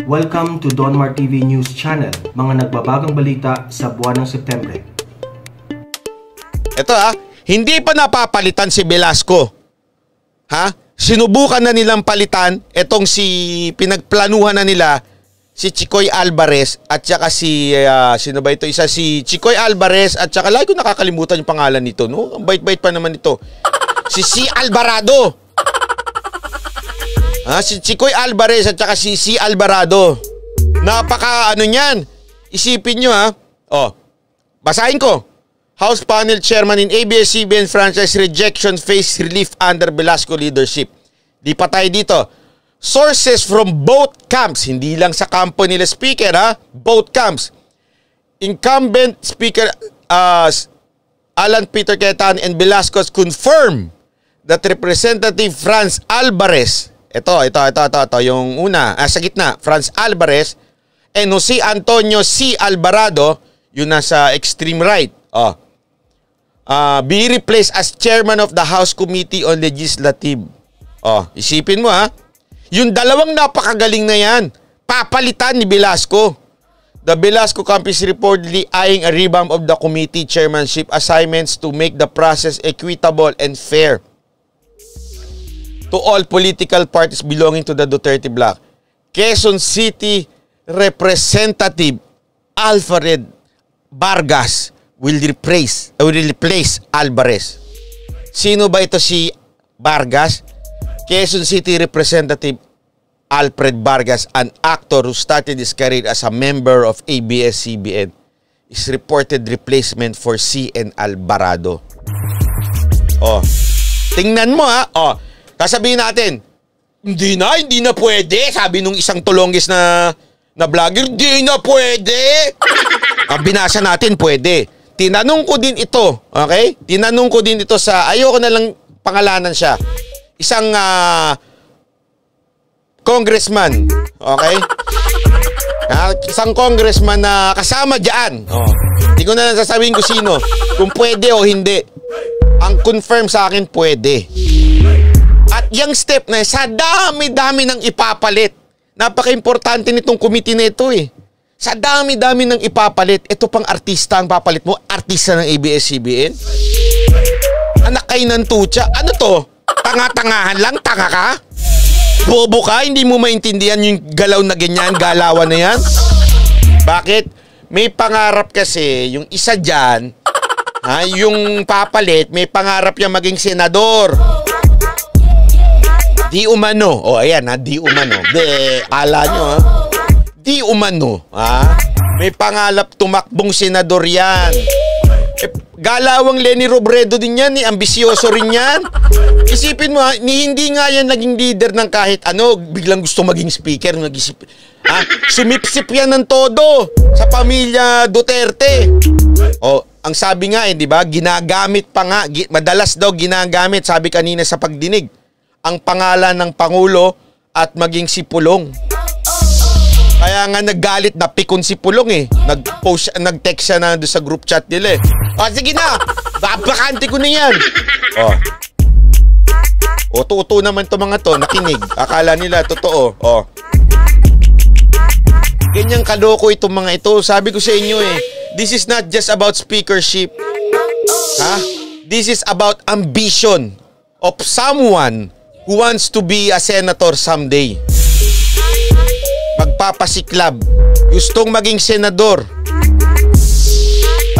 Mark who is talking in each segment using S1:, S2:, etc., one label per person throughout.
S1: Welcome to Donmar TV News Channel, mga nagbabagang balita sa buwan ng Setyembre.
S2: Ito hindi pa napapalitan si Velasco. Sinubukan na nilang palitan itong pinagplanuhan na nila si Chicoy Alvarez at saka si sino ba ito? Isa si Chicoy Alvarez at saka lagi ko nakakalimutan yung pangalan nito, no? Ang bait-bait pa naman ito. Si C. Alvarado. Si Chicoy Alvarez at saka si C. Alvarado. Napaka niyan. Isipin nyo basahin ko. House Panel Chairman in ABS-CBN franchise rejection face relief under Velasco leadership. Di pa tayo dito. Sources from both camps, hindi lang sa kampo nila speaker both camps. Incumbent speaker Alan Peter Cayetano and Velasco confirm that Representative Franz Alvarez, ito, yung una, sa gitna, Franz Alvarez and Jose Antonio C. Alvarado, yun nasa extreme right, be replaced as chairman of the House Committee on Legislative. Isipin mo yung dalawang napakagaling na yan, papalitan ni Velasco. The Velasco camp is reportedly eyeing a revamp of the committee chairmanship assignments to make the process equitable and fair to all political parties belonging to the Duterte bloc. Quezon City Representative Alfred Vargas will replace Alvarez. Sino ba ito si Vargas? Quezon City Representative Alfred Vargas, an actor who started his career as a member of ABS-CBN, is reported replacement for C. N. Alvarado. Tingnan mo sasabihin natin, hindi na pwede. Sabi nung isang tulongis na vlogger, hindi na pwede. Binasa natin, pwede. Tinanong ko din ito, okay? Tinanong ko din ito sa, ayoko na lang pangalanan siya. Isang congressman, okay? Isang congressman na kasama dyan. Hindi ko na lang sasabihin ko sino, kung pwede o hindi. Ang confirm sa akin, pwede. At yung step na sa dami-dami ng ipapalit. Napaka-importante nitong committee na ito Sa dami-dami ng ipapalit, ito pang artista ang papalit mo, artista ng ABS-CBN. Anak kayo ng tutsa. Ano to? Tanga-tangahan lang? Tanga ka? Bobo ka? Hindi mo maintindihan yung galaw na ganyan, galawan na yan? Bakit? May pangarap kasi, yung isa dyan, yung papalit, may pangarap niya maging senador. Di umano. Ayan di umano. Ala nyo Di umano. May pangalap tumakbong senador yan. Galawang Leni Robredo din yan ambisyoso rin yan. Isipin mo hindi nga yan naging leader ng kahit ano, biglang gusto maging speaker, sumipsip yan ng todo sa pamilya Duterte. Ang sabi nga di ba, ginagamit pa nga, madalas daw ginagamit, sabi kanina sa pagdinig, ang pangalan ng Pangulo at maging si Pulong. Kaya nga naggalit, napikon si Pulong Nag-post, nag-text siya na doon sa group chat nila sige na, babakante ko na yan. Totoo naman to mga to, nakinig. Akala nila totoo. Ganyang kaloko itong mga ito. Sabi ko sa inyo this is not just about speakership. This is about ambition of someone who wants to be a senator someday. Magpapasiklab, gustong maging senador.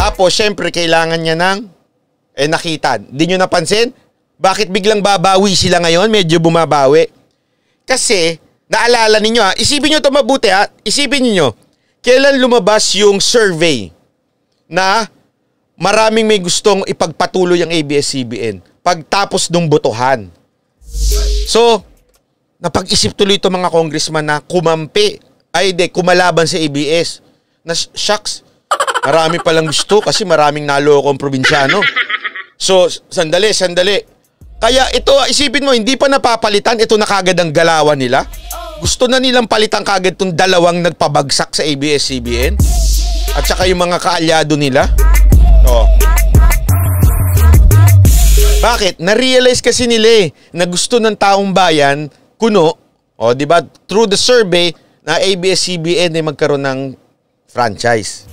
S2: Tapos syempre kailangan niya ng nakita. Di nyo napansin? Bakit biglang babawi sila ngayon? Medyo bumabawi. Kasi naalala ninyo isipin nyo ito mabuti isipin niyo, kailan lumabas yung survey na maraming may gustong ipagpatuloy ang ABS-CBN pagtapos nung botohan. So napag-isip tuloy ito mga congressman na kumalaban sa ABS. Na shucks, marami palang gusto kasi maraming nalokong probinsyano. So, sandali. Kaya ito, isipin mo, hindi pa napapalitan, ito na kagad ang galawan nila. Gusto na nilang palitan kagad itong dalawang nagpabagsak sa ABS-CBN. At saka yung mga kaalyado nila. Bakit? Na-realize kasi nila na gusto ng taong bayan, kuno, di ba? Through the survey, na ABS-CBN ay magkaroon ng franchise.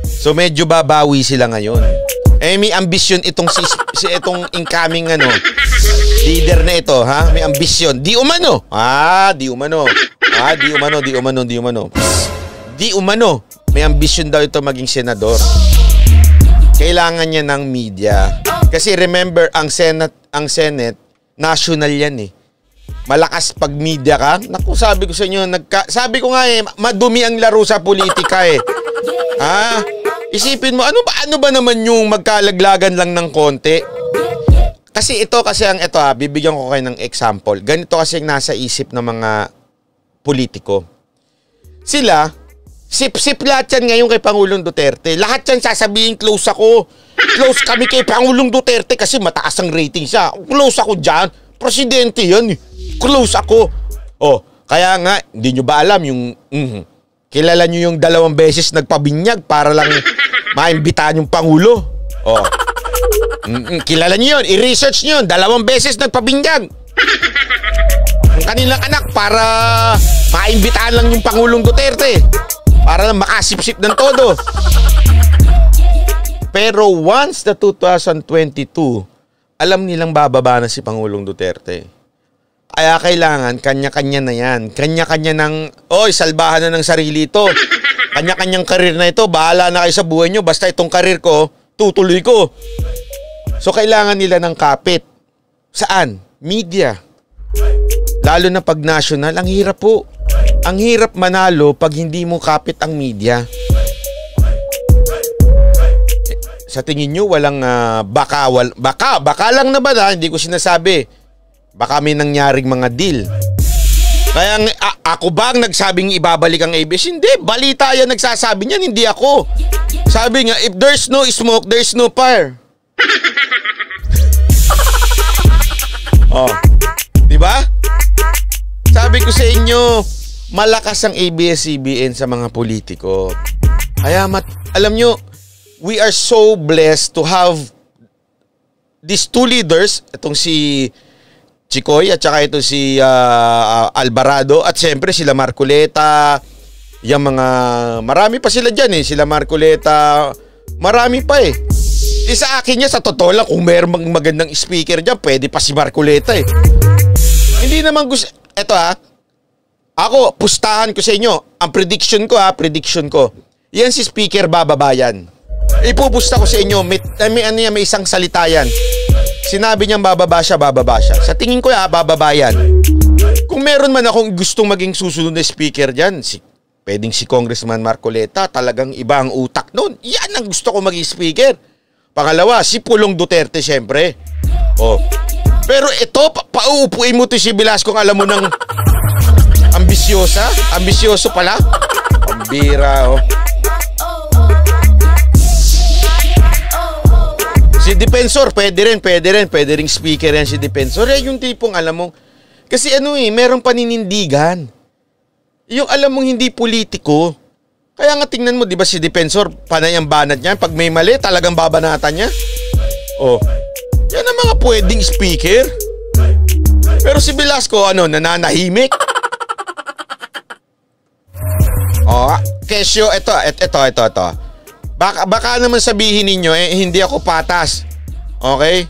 S2: So medyo babawi sila ngayon. May ambisyon itong itong incoming leader na ito, ha? May ambisyon. Di umano. Di umano. May ambisyon daw ito maging senador. Kailangan niya ng media. Kasi remember, ang Senate, national yan eh. Malakas pag media ka. Naku, sabi ko sa inyo, sabi ko nga madumi ang laro sa politika eh. Isipin mo, ano ba naman yung magkalaglagan lang ng konti? Kasi ito bibigyan ko kayo ng example. Ganito kasi yung nasa isip ng mga politiko. Sila, sip-sip lahat yan ngayon kay Pangulong Duterte. Lahat yan sasabihin, close ako. Close kami kay Pangulong Duterte kasi mataas ang rating siya. Close ako dyan. Presidente yan. Close ako. Kaya nga, hindi nyo ba alam yung... kilala nyo yung 2 beses nagpabinyag para lang maimbitahan yung Pangulo? Kilala nyo yun. I-research nyo yun. 2 beses nagpabinyag. Ang kanilang anak para maimbitahan lang yung Pangulong Duterte. Para lang makasipsip ng todo. Pero once the 2022, alam nilang bababa na si Pangulong Duterte. Kaya kailangan, kanya-kanya na yan. Kanya-kanya ng, salbahan na ng sarili ito. Kanya-kanyang karir na ito. Bahala na kayo sa buhay nyo. Basta itong karir ko, tutuloy ko. So, kailangan nila ng kapit. Saan? Media. Lalo na pag national, ang hirap po. Ang hirap manalo pag hindi mo kapit ang media. Sa tingin nyo, walang baka lang na ba hindi ko sinasabi. Baka may nangyaring mga deal. Kaya ako ba ang nagsabing ibabalik ang ABS? Hindi, balita yan nagsasabi niyan, hindi ako. Sabi nga, if there's no smoke, there's no fire. Diba? Sabi ko sa inyo, malakas ang ABS-CBN sa mga politiko. Kaya alam nyo, we are so blessed to have these 2 leaders, itong si Chikoy at saka ito si Alvarado at siyempre sila Marcoleta, yung mga marami pa sila dyan sila Marcoleta, marami pa sa akin niya, sa totoo lang, kung mayroong magandang speaker dyan, pwede pa si Marcoleta Hindi naman gusto, ako, pustahan ko sa inyo, ang prediction ko, yan si speaker bababayan. Ipupusta ko sa inyo, may isang salita yan. Sinabi niyang bababa siya. Sa tingin ko bababa yan. Kung meron man akong gustong maging susunod na speaker dyan, pwedeng si Congressman Marcoleta, talagang iba ang utak noon. Yan ang gusto ko maging speaker. Pangalawa, si Pulong Duterte siyempre. Pero ito, pauupuin mo to si Velasco, alam mo ng ambisyoso pala. Pambira, Si Defensor, pwede rin speaker yan si Defensor. Yung tipong alam mo, kasi merong paninindigan. Yung alam mong hindi politiko. Kaya nga tingnan mo, di ba si Defensor, panay ang banat niya. Pag may mali, talagang babanatan niya. Yan ang mga pwedeng speaker. Pero si Velasco, nananahimik. Kesyo, ito. Baka naman sabihin ninyo, hindi ako patas. Okay?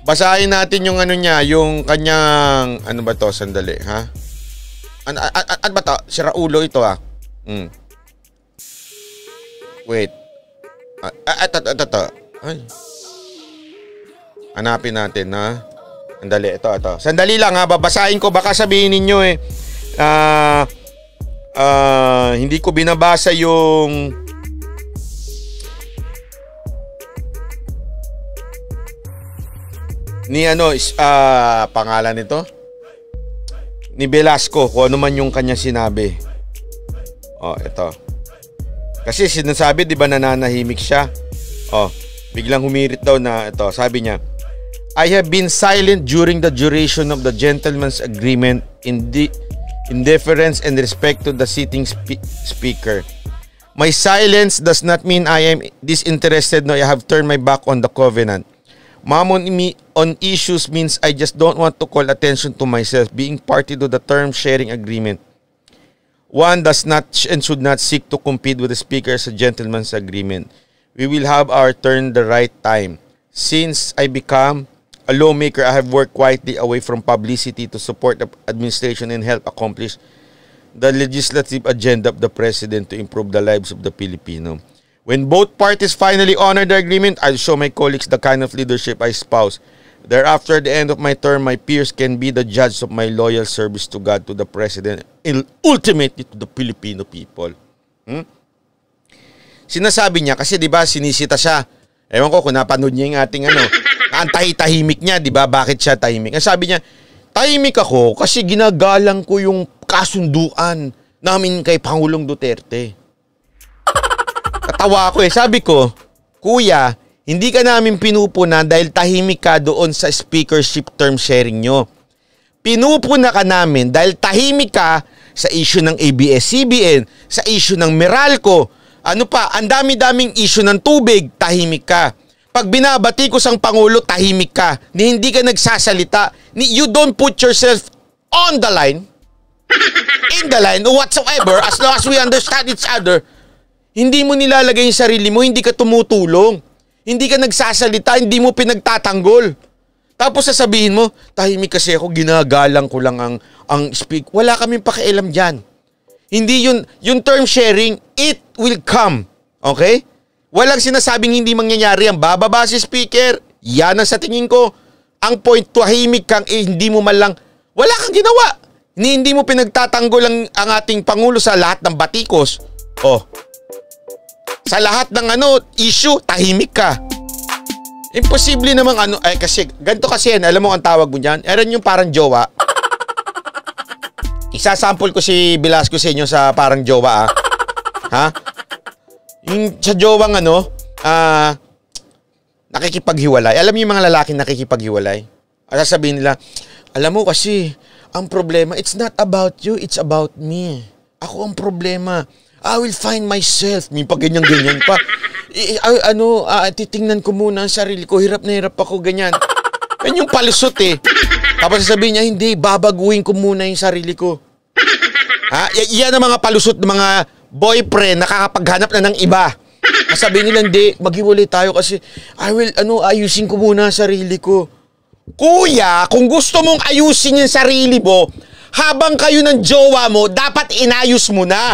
S2: Basahin natin yung niya, yung kanyang, ba to? Sandali, ha? Ano ba to? Sira ulo ito, Wait. Ito. Ay. Hanapin natin, ha? Sandali, ito. Sandali lang, ha? Babasahin ko, baka sabihin ninyo, hindi ko binabasa yung ni pangalan nito ni Velasco, kung ano man yung kanya sinabi. Ito. Kasi sinasabi, di ba, nananahimik siya. Biglang humirit daw na ito. Sabi niya, I have been silent during the duration of the gentleman's agreement in deference and respect to the sitting speaker. My silence does not mean I am disinterested, no, I have turned my back on the covenant. Mamon me on issues means I just don't want to call attention to myself being party to the term sharing agreement. one does not and should not seek to compete with the speaker as a gentleman's agreement. We will have our turn the right time. Since I become a lawmaker, I have worked quietly away from publicity to support the administration and help accomplish the legislative agenda of the President to improve the lives of the Filipino. When both parties finally honor the agreement, I'll show my colleagues the kind of leadership I espouse. Thereafter, at the end of my term, my peers can be the judge of my loyal service to God, to the President, and ultimately to the Filipino people. Sinasabi niya, kasi diba sinisita siya. Ewan ko kung napanood niya yung ating ang tahimik niya, diba? Bakit siya tahimik? Ang sabi niya, tahimik ako kasi ginagalang ko yung kasunduan namin kay Pangulong Duterte. Katawa ako Sabi ko, Kuya, hindi ka namin pinupuna dahil tahimik ka doon sa speakership term sharing nyo. Pinupuna ka namin dahil tahimik ka sa issue ng ABS-CBN, sa issue ng Meralco, ang dami-daming issue ng tubig, tahimik ka. Pag binabati ko sang Pangulo, tahimik ka. Hindi ka nagsasalita. You don't put yourself on the line, in the line, whatsoever, as long as we understand each other. Hindi mo nilalagay yung sarili mo, hindi ka tumutulong. Hindi ka nagsasalita, hindi mo pinagtatanggol. Tapos sasabihin mo, tahimik kasi ako, ginagalang ko lang ang speak. Wala kaming pakialam dyan. Hindi yung term sharing, it will come. Okay? Walang sinasabing hindi mangyayari yan. Bababa si speaker, yan ang sa tingin ko. Ang point, tahimik kang, hindi mo man lang, wala kang ginawa. Hindi mo pinagtatanggol ang ating Pangulo sa lahat ng batikos. Sa lahat ng issue, tahimik ka. Imposible namang kasi, ganito kasi yan, alam mo ang tawag mo dyan? Eran yung parang jowa. Isasample ko si Velasco sa inyo sa parang jowa, ha? Yung sa jowang nakikipaghiwalay. Alam niyo yung mga lalaking nakikipaghiwalay? Sasabihin nila, alam mo kasi, ang problema, it's not about you, it's about me. Ako ang problema. I will find myself. May pag ganyan-ganyan pa. Titingnan ko muna ang sarili ko. Hirap na hirap ako, ganyan. Yan yung palusot Tapos sasabihin niya, hindi, babaguhin ko muna yung sarili ko. Yan ang mga palusot ng mga boyfriend nakakapaghanap na ng iba. Sasabihin nila, hindi, maghiwalay tayo kasi ayusin ko muna ang sarili ko. Kuya, kung gusto mong ayusin yung sarili mo, habang kayo ng jowa mo, dapat inayos mo na.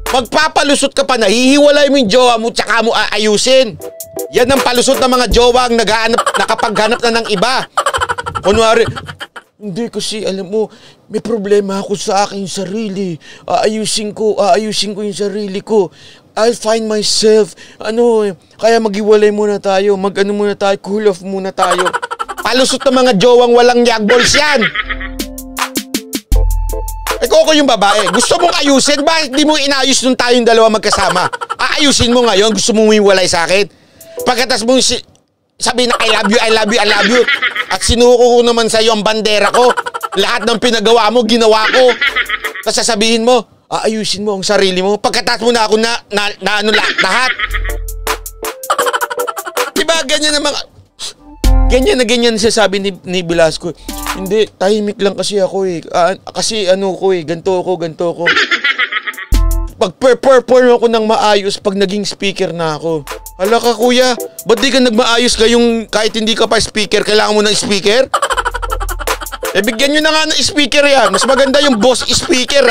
S2: Magpapalusot ka pa na, hihiwalay mo yung jowa mo, tsaka mo aayusin. Yan ang palusot ng mga jowa ang nakapaghanap na ng iba. Kunwari, hindi kasi, alam mo, may problema ako sa aking sarili. Aayusin ko yung sarili ko. I'll find myself. Kaya maghiwalay muna tayo, muna tayo, cool off muna tayo. Palusot ng mga jowang walang yagballs yan. Koko yung babae, gusto mong ayusin, bakit di mo inayos nung tayong dalawa magkasama? Aayusin mo ngayon, gusto mong humiwalay sa akin? Pagkatas mong sabihin na I love you, I love you, I love you. At sinuko ko naman sa iyo ang bandera ko. Lahat ng pinagawa mo, ginawa ko. Tapos sasabihin mo, aayusin mo ang sarili mo. Pagkatas mo na ako na lahat. Diba ganyan naman? Ganyan na ganyan siya sabi ni Velasco. Hindi, tahimik lang kasi ako kasi ganito ko. Pag perform ako ng maayos pag naging speaker na ako. Hala ka kuya, ba't di ka nagmaayos kahit hindi ka pa speaker, kailangan mo ng speaker? Bigyan nyo na nga ng speaker yan. Mas maganda yung boss speaker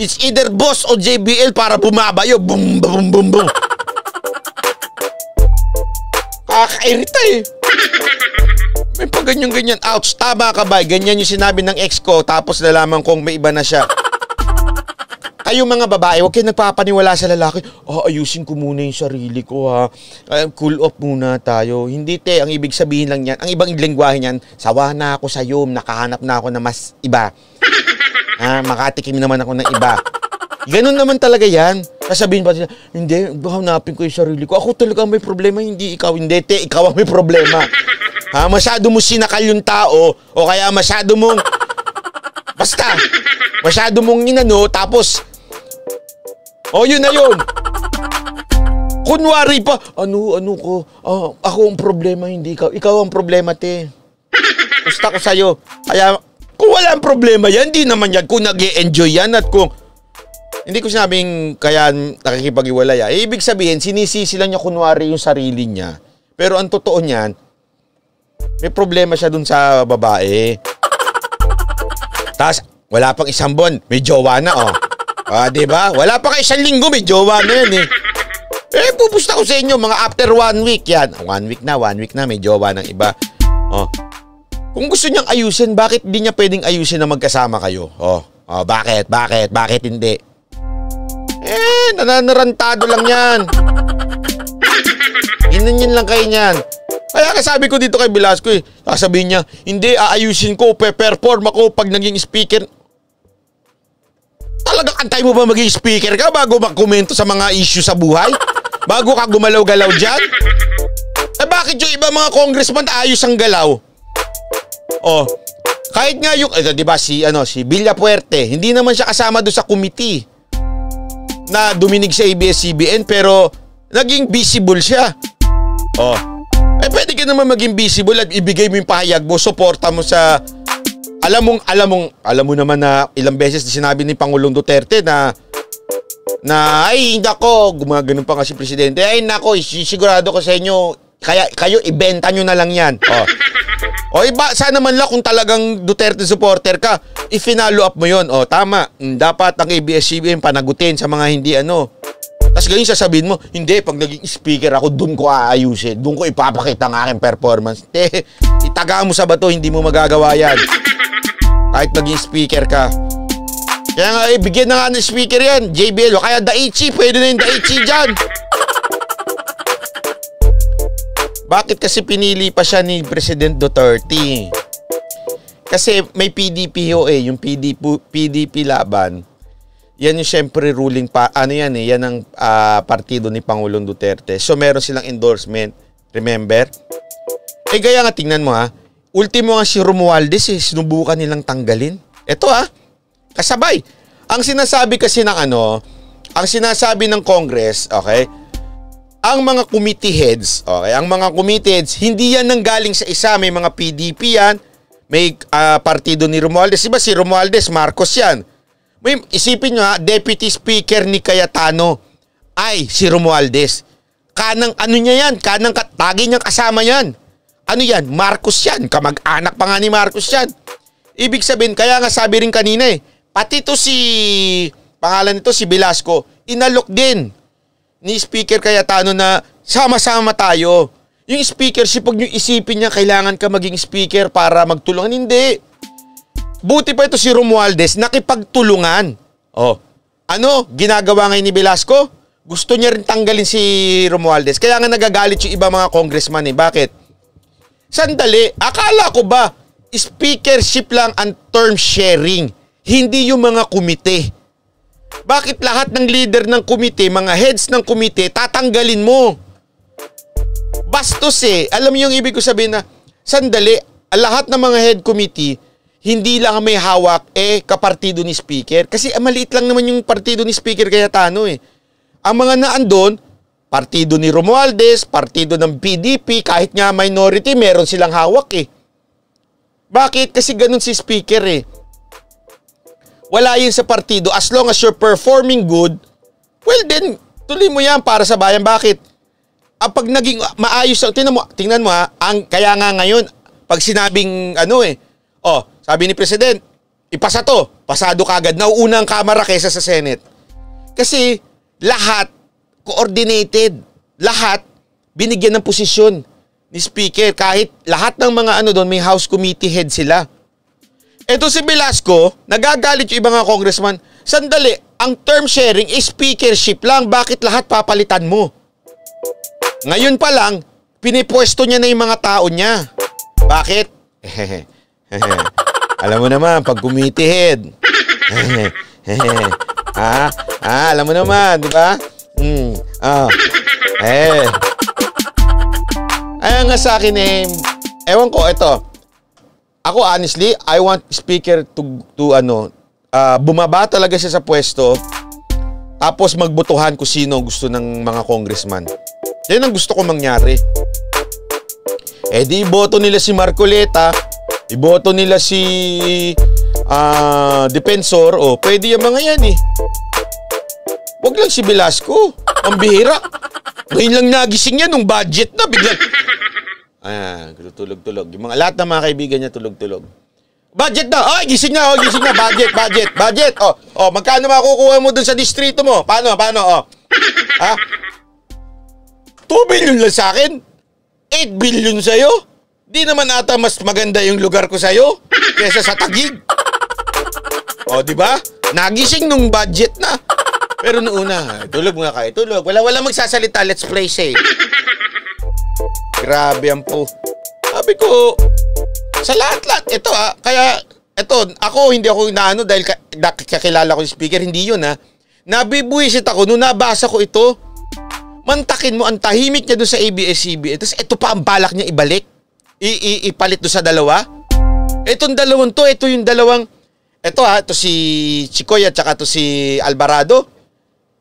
S2: It's either boss o JBL para bumabayo. Boom, boom, boom, boom. Kakairita May pag ganyan-ganyan. Ouch, tama ka ba? Ganyan yung sinabi ng ex ko tapos nalaman kong may iba na siya. Kayong mga babae, huwag kayo nagpapaniwala sa lalaki. Ayusin ko muna yung sarili ko cool off muna tayo. Hindi ang ibig sabihin lang yan. Ang ibang lengguwahe niyan, sawa na ako sa'yo, nakahanap na ako na mas iba. Makatikim naman ako ng iba. Ganun naman talaga yan. Sasabihin ba sila, hindi, hanapin ko yung sarili ko. Ako talaga may problema, hindi ikaw. Hindi, ikaw ang may problema. Masyado mo sinakal yung tao o kaya masyado mong tapos yun na yun. Kunwari pa, ako ang problema, hindi ikaw. Ikaw ang problema, te. Gusto ko sa'yo. Kaya Kung walang problema yan, di naman yan. Kung nag-e-enjoy yan at kung... Hindi ko sinabing kaya nakikipag-iwalay. Ibig sabihin, sinisisi lang niya kunwari yung sarili niya. Pero ang totoo niyan, may problema siya dun sa babae. Tapos, wala pang isang buwan, may jowa na, oh. Diba? Wala pang isang linggo, may jowa na yan, eh. Pupusta ko sa inyo, mga after 1 week yan. 1 week na, may jowa ng iba. Oh. Kung gusto niyang ayusin, bakit di niya pwedeng ayusin na magkasama kayo? Bakit? Bakit hindi? Nananarantado lang yan. Inanyan lang kayo niyan. Kaya sabi ko dito kay Velasco, sasabihin niya, hindi, aayusin ko, pe-perform ako pag naging speaker. Talagang antay mo ba maging speaker ka bago magkomento sa mga issue sa buhay? Bago ka gumalaw-galaw dyan? Bakit yung iba mga congressman ayos ang galaw? Kahit nga yung, diba si Villapuerte, hindi naman siya kasama doon sa committee na duminig sa ABS-CBN pero naging visible siya. Pwede ka naman maging visible at ibigay mo yung pahayag mo, suporta mo sa... Alam mo naman na ilang beses sinabi ni Pangulong Duterte na ay, nako, gumagano'n pa nga si Presidente. Ay, nako, sigurado ko sa inyo, kayo ibenta nyo na lang yan. Iba, sana man lang kung talagang Duterte supporter ka, i-follow up mo yun. Tama, dapat ang ABS-CBN panagutin sa mga hindi Tapos ganyan sasabihin mo, hindi, pag naging speaker ako, dun ko aayusin. Dun ko ipapakita ang aking performance. Itaga mo sa bato, hindi mo magagawa yan. Kahit naging speaker ka. Kaya nga, bigyan na nga ng speaker yan, JBL. Kaya Daichi, pwede na yung Daichi dyan. Bakit kasi pinili pa siya ni President Duterte? Kasi may PDP yung PDP laban. Yan yung syempre ruling yan ang partido ni Pangulong Duterte. So meron silang endorsement, remember? Gaya nga tingnan mo ultimo nga si Romualdez sinubukan nilang tanggalin. Ito kasabay. Ang sinasabi kasi ang sinasabi ng Congress, okay? Ang mga committee heads, hindi yan nanggaling sa isa, may mga PDP yan, may partido ni Romualdez. Diba si Romualdez, Marcos yan. May isipin nyo Deputy Speaker ni Cayetano ay si Romualdez. Kanang niya yan? Kanang tagi niyang kasama yan. Ano yan? Marcos yan. Kamag-anak pa nga ni Marcos yan. Ibig sabihin, kaya nga sabi rin kanina pati to pangalan nito si Velasco, inalok din ni Speaker Cayetano na sama-sama tayo. Yung speakership, pag nyo isipin niya, kailangan ka maging speaker para magtulungan. Hindi. Buti pa ito si Romualdez, nakipagtulungan. Ginagawa ngayon ni Velasco? Gusto niya rin tanggalin si Romualdez. Kaya nga nagagalit yung iba mga congressman Bakit? Sandali, akala ko ba speakership lang ang term sharing, hindi yung mga komite? Bakit lahat ng leader ng komite, mga heads ng komite, tatanggalin mo? Bastos Alam mo yung ibig ko sabihin na, sandali, lahat ng mga head committee, hindi lang may hawak, kapartido ni Speaker. Kasi maliit lang naman yung partido ni Speaker Cayetano Ang mga naandun, partido ni Romualdez, partido ng PDP, kahit nga minority, meron silang hawak Bakit? Kasi ganun si Speaker Wala yun sa partido. As long as you're performing good, well then, tuloy mo yan para sa bayan. Bakit? Pag naging maayos, tingnan mo kaya nga ngayon, pag sinabing sabi ni President, ipasa to, pasado kagad, nauuna ang Kamara kaysa sa Senate. Kasi lahat coordinated, lahat binigyan ng posisyon ni Speaker, kahit lahat ng mga doon may House Committee head sila. Ito si Velasco, nagagalit yung ibang mga congressman, sandali, ang term sharing is speakership lang, bakit lahat papalitan mo? Ngayon pa lang, pinipwesto niya na yung mga tao niya. Bakit? Alam mo naman, pag committee head. Alam mo naman, di ba? Ayan nga sa akin ewan ko, ito. Ako honestly, I want speaker to bumaba talaga siya sa pwesto, tapos magbotohan kung sino gusto ng mga congressman. Yan ang gusto ko mangyari. Di iboto nila si Marcoleta, iboto nila si Defensor, pwede yung mga yan eh. Wag lang si Velasco. Ang bihira. Ngayon lang nagising yan nung budget na. Biglang, tulog-tulog. Yung lahat ng mga kaibigan niya tulog-tulog. Budget na! Ay, gising na! Gising na! Budget! Magkano makukuha mo dun sa distrito mo? Paano? Ha? 2 billion lang sa akin? 8 billion sa'yo? Di naman ata mas maganda yung lugar ko sa'yo kesa sa Taguig. Di ba? Nagising nung budget na. Pero noong una, tulog nga kayo. Tulog. Wala magsasalita. Let's play safe. Grabe ang po. Sabi ko, sa lahat-lahat, ito kaya, hindi ako inaano dahil kakilala ko yung speaker, hindi yun Nabibuisit ako nung nabasa ko ito. Mantakin mo, ang tahimik niya doon sa ABS-CBN. Tapos ito pa ang balak niya ibalik. Ipalit doon sa dalawa. Itong dalawang to, ito yung dalawang, ito si Chikoy at saka to si Alvarado.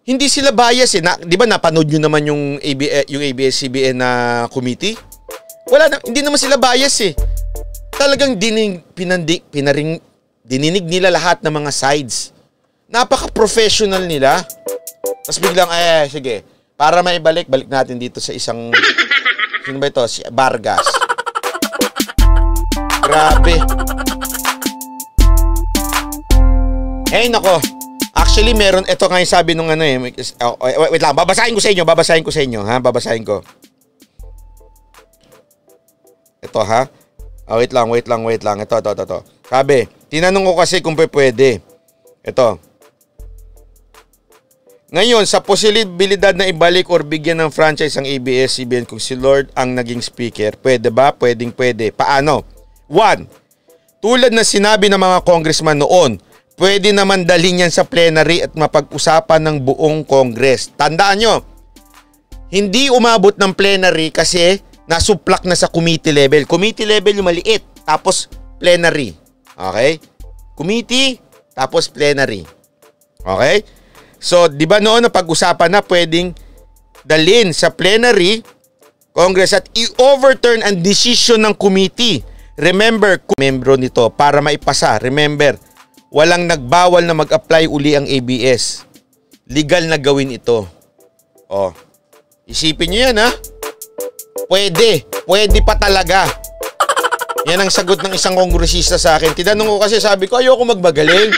S2: Hindi sila bias di ba napanood nyo naman yung ABS-CBN na committee? Hindi naman sila bias Talagang dininig nila lahat ng mga sides. Napaka-professional nila. Tapos biglang, sige, para maibalik, balik natin dito sa isang, sino ba ito? Si Vargas. Grabe. Nako. Actually, meron, ito nga yung sabi nung wait lang, babasahin ko sa inyo, babasahin ko. Ito wait lang. Ito. Sabi, tinanong ko kasi kung pwede. Ito. Ngayon, sa posibilidad na ibalik or bigyan ng franchise ang ABS-CBN kung si Lord ang naging speaker, pwede ba? Pwede. Paano? 1. Tulad na sinabi ng mga congressman noon, pwede naman dalhin yan sa plenary at mapag-usapan ng buong Congress. Tandaan nyo, hindi umabot ng plenary kasi nasuplak na sa committee level. Committee level yung maliit, tapos plenary. Okay? Committee, tapos plenary. Okay? So, di ba noon na pag-usapan na pwedeng dalhin sa plenary, Congress at i-overturn ang decision ng committee. Remember, membro nito para maipasa. Remember, walang nagbawal na mag-apply uli ang ABS. Legal na gawin ito. Isipin nyo yan Pwede pa talaga. Yan ang sagot ng isang kongresista sa akin. Tinanong ko kasi, sabi ko, ayoko magmagaling.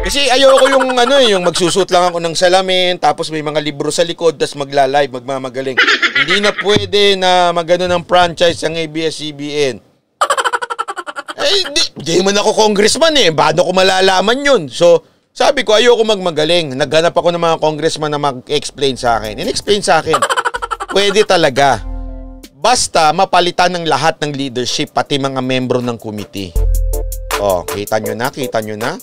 S2: Kasi ayoko yung yung magsusut lang ako ng salamin, tapos may mga libro sa likod, tapos magla-live, magmamagaling. Hindi na pwede na magano ng franchise ang ABS-CBN. Di man ako congressman Paano ko malalaman yun? So, sabi ko, ayoko magmagaling. Naghanap ako ng mga congressman na mag-explain sa akin. In-explain sa akin. Pwede talaga. Basta mapalitan ng lahat ng leadership, pati mga membro ng committee. Kita nyo na?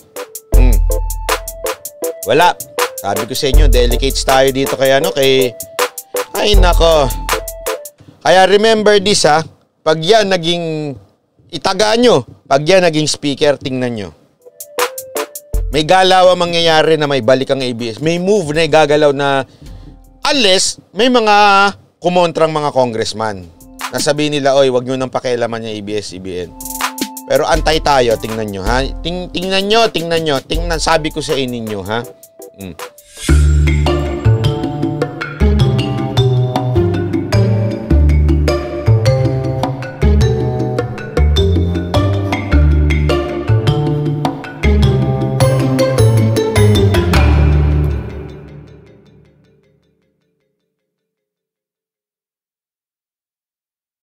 S2: Wala. Sabi ko sa inyo, delicates tayo dito kay ay nako. Kaya remember this pag yan naging, itagaan nyo, pag yan naging speaker, tingnan nyo. May galaw ang mangyayari na may balik ang ABS. May move na gagalaw na, unless may mga kumontrang mga congressman. Nasabihin nila, wag nyo nang pakialaman yung ABS-CBN. Pero antay tayo, tingnan nyo Tingnan nyo. Sabi ko sa inyo